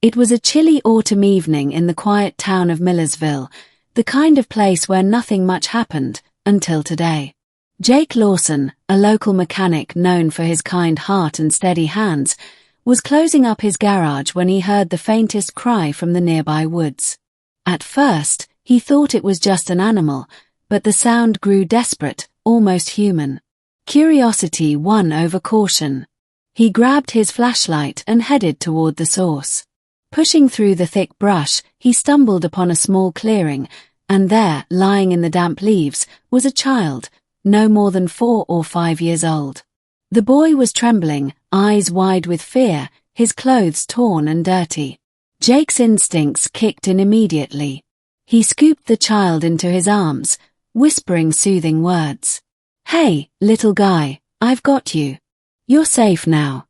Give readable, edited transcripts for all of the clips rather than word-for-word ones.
It was a chilly autumn evening in the quiet town of Millersville, the kind of place where nothing much happened, until today. Jake Lawson, a local mechanic known for his kind heart and steady hands, was closing up his garage when he heard the faintest cry from the nearby woods. At first, he thought it was just an animal, but the sound grew desperate, almost human. Curiosity won over caution. He grabbed his flashlight and headed toward the source. Pushing through the thick brush, he stumbled upon a small clearing, and there, lying in the damp leaves, was a child, no more than 4 or 5 years old. The boy was trembling, eyes wide with fear, his clothes torn and dirty. Jake's instincts kicked in immediately. He scooped the child into his arms, whispering soothing words. "Hey, little guy, I've got you. You're safe now."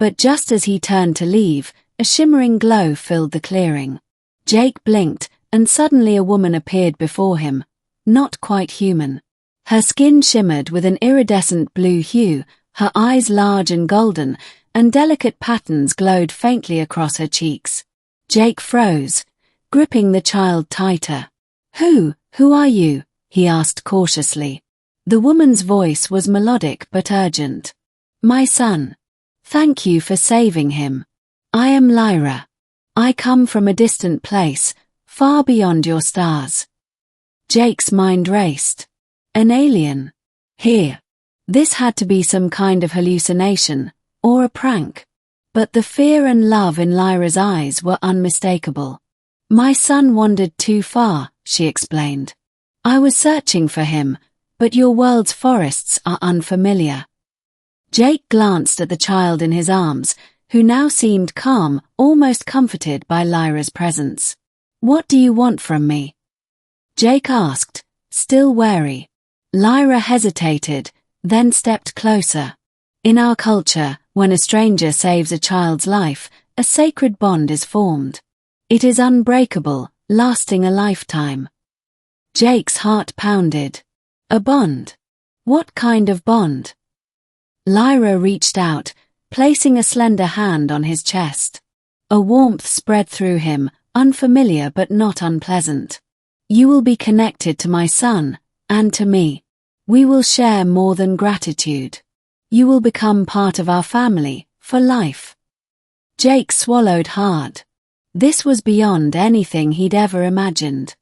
But just as he turned to leave, a shimmering glow filled the clearing. Jake blinked, and suddenly a woman appeared before him, not quite human. Her skin shimmered with an iridescent blue hue, her eyes large and golden, and delicate patterns glowed faintly across her cheeks. Jake froze, gripping the child tighter. Who are you?" he asked cautiously. The woman's voice was melodic but urgent. "My son. Thank you for saving him. I am Lyra. I come from a distant place, far beyond your stars." Jake's mind raced. An alien. Here. This had to be some kind of hallucination, or a prank. But the fear and love in Lyra's eyes were unmistakable. "My son wandered too far," she explained. "I was searching for him, but your world's forests are unfamiliar." Jake glanced at the child in his arms, who now seemed calm, almost comforted by Lyra's presence. "What do you want from me?" Jake asked, still wary. Lyra hesitated, then stepped closer. In our culture, when a stranger saves a child's life, a sacred bond is formed. It is unbreakable, lasting a lifetime. Jake's heart pounded. A bond? What kind of bond? Lyra reached out, placing a slender hand on his chest. A warmth spread through him, unfamiliar but not unpleasant. "You will be connected to my son, and to me. We will share more than gratitude. You will become part of our family, for life." Jake swallowed hard. This was beyond anything he'd ever imagined.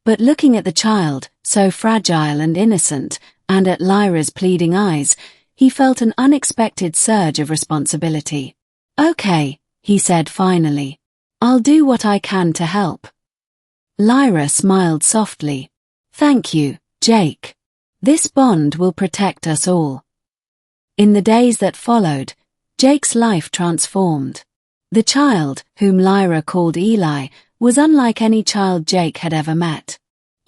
But looking at the child, so fragile and innocent, and at Lyra's pleading eyes, he felt an unexpected surge of responsibility. "Okay," he said finally. "I'll do what I can to help." Lyra smiled softly. "Thank you, Jake. This bond will protect us all." In the days that followed, Jake's life transformed. The child, whom Lyra called Eli, was unlike any child Jake had ever met.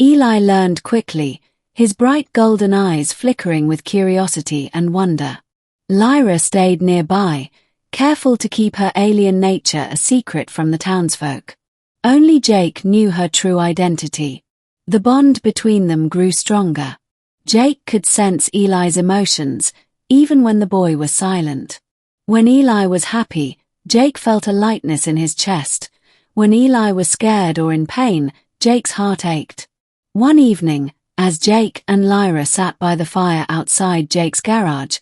Eli learned quickly, his bright golden eyes flickering with curiosity and wonder. Lyra stayed nearby, careful to keep her alien nature a secret from the townsfolk. Only Jake knew her true identity. The bond between them grew stronger. Jake could sense Eli's emotions, even when the boy was silent. When Eli was happy, Jake felt a lightness in his chest. When Eli was scared or in pain, Jake's heart ached. One evening, as Jake and Lyra sat by the fire outside Jake's garage,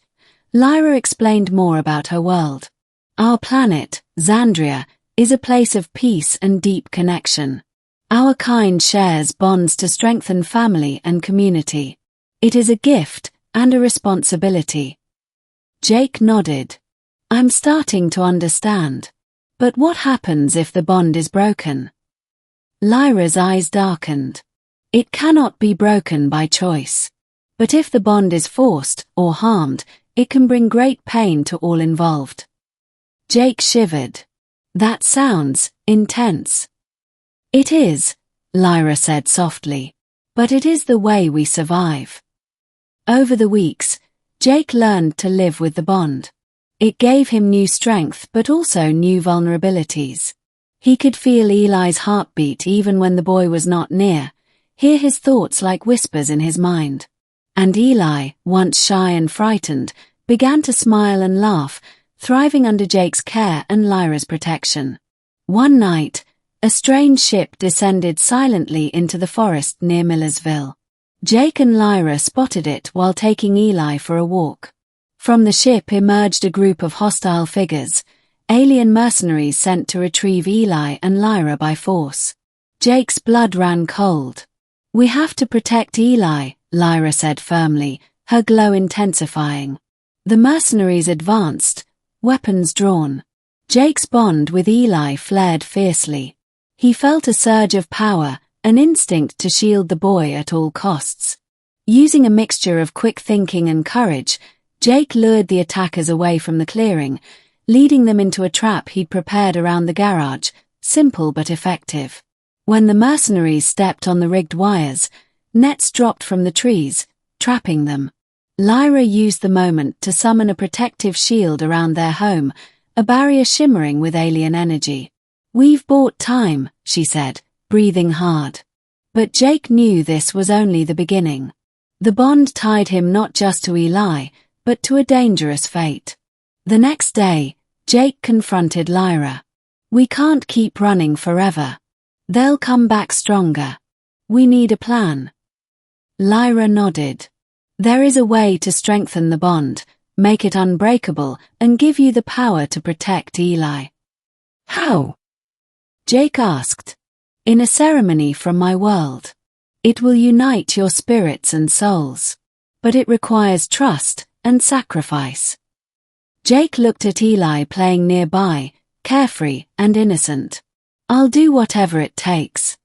Lyra explained more about her world. "Our planet, Xandria, is a place of peace and deep connection. Our kind shares bonds to strengthen family and community. It is a gift and a responsibility." Jake nodded. "I'm starting to understand. But what happens if the bond is broken?" Lyra's eyes darkened. "It cannot be broken by choice. But if the bond is forced or harmed, it can bring great pain to all involved." Jake shivered. "That sounds intense." "It is," Lyra said softly. "But it is the way we survive." Over the weeks, Jake learned to live with the bond. It gave him new strength but also new vulnerabilities. He could feel Eli's heartbeat even when the boy was not near, hear his thoughts like whispers in his mind. And Eli, once shy and frightened, began to smile and laugh, thriving under Jake's care and Lyra's protection. One night, a strange ship descended silently into the forest near Millersville. Jake and Lyra spotted it while taking Eli for a walk. From the ship emerged a group of hostile figures, alien mercenaries sent to retrieve Eli and Lyra by force. Jake's blood ran cold. "We have to protect Eli," Lyra said firmly, her glow intensifying. The mercenaries advanced, weapons drawn. Jake's bond with Eli flared fiercely. He felt a surge of power, an instinct to shield the boy at all costs. Using a mixture of quick thinking and courage, Jake lured the attackers away from the clearing, leading them into a trap he'd prepared around the garage, simple but effective. When the mercenaries stepped on the rigged wires, nets dropped from the trees, trapping them. Lyra used the moment to summon a protective shield around their home, a barrier shimmering with alien energy. "We've bought time," she said, breathing hard. But Jake knew this was only the beginning. The bond tied him not just to Eli, but to a dangerous fate. The next day, Jake confronted Lyra. "We can't keep running forever. They'll come back stronger. We need a plan." Lyra nodded. "There is a way to strengthen the bond, make it unbreakable, and give you the power to protect Eli." "How?" Jake asked. "In a ceremony from my world. It will unite your spirits and souls. But it requires trust and sacrifice." Jake looked at Eli playing nearby, carefree and innocent. "I'll do whatever it takes."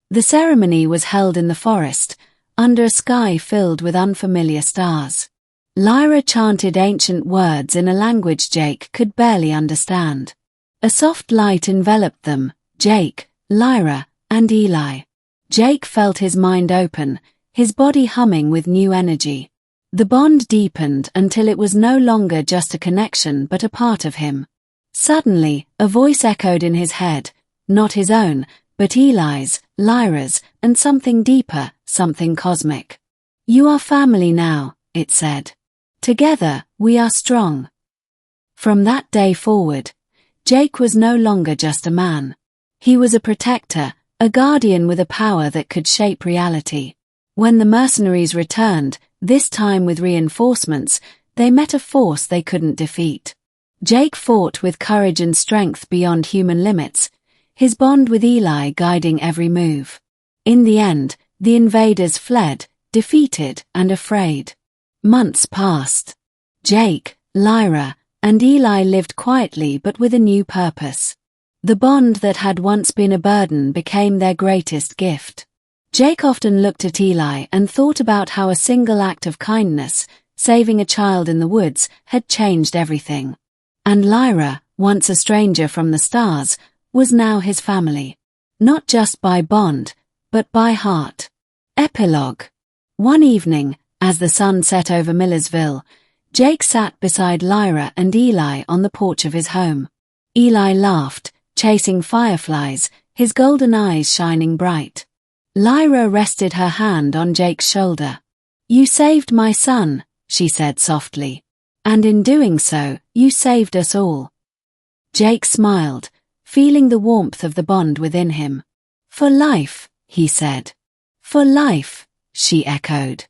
The ceremony was held in the forest, under a sky filled with unfamiliar stars. Lyra chanted ancient words in a language Jake could barely understand. A soft light enveloped them, Jake, Lyra, and Eli. Jake felt his mind open, his body humming with new energy. The bond deepened until it was no longer just a connection but a part of him. Suddenly, a voice echoed in his head, not his own, but Eli's, Lyra's, and something deeper, something cosmic. "You are family now," it said. "Together, we are strong." From that day forward, Jake was no longer just a man. He was a protector, a guardian with a power that could shape reality. When the mercenaries returned, this time with reinforcements, they met a force they couldn't defeat. Jake fought with courage and strength beyond human limits, his bond with Eli guiding every move. In the end, the invaders fled, defeated and afraid. Months passed. Jake, Lyra, and Eli lived quietly but with a new purpose. The bond that had once been a burden became their greatest gift. Jake often looked at Eli and thought about how a single act of kindness, saving a child in the woods, had changed everything. And Lyra, once a stranger from the stars, was now his family. Not just by bond, but by heart. Epilogue. One evening, as the sun set over Millersville, Jake sat beside Lyra and Eli on the porch of his home. Eli laughed, chasing fireflies, his golden eyes shining bright. Lyra rested her hand on Jake's shoulder. "You saved my son," she said softly. "And in doing so, you saved us all." Jake smiled, feeling the warmth of the bond within him. "For life," he said. "For life," she echoed.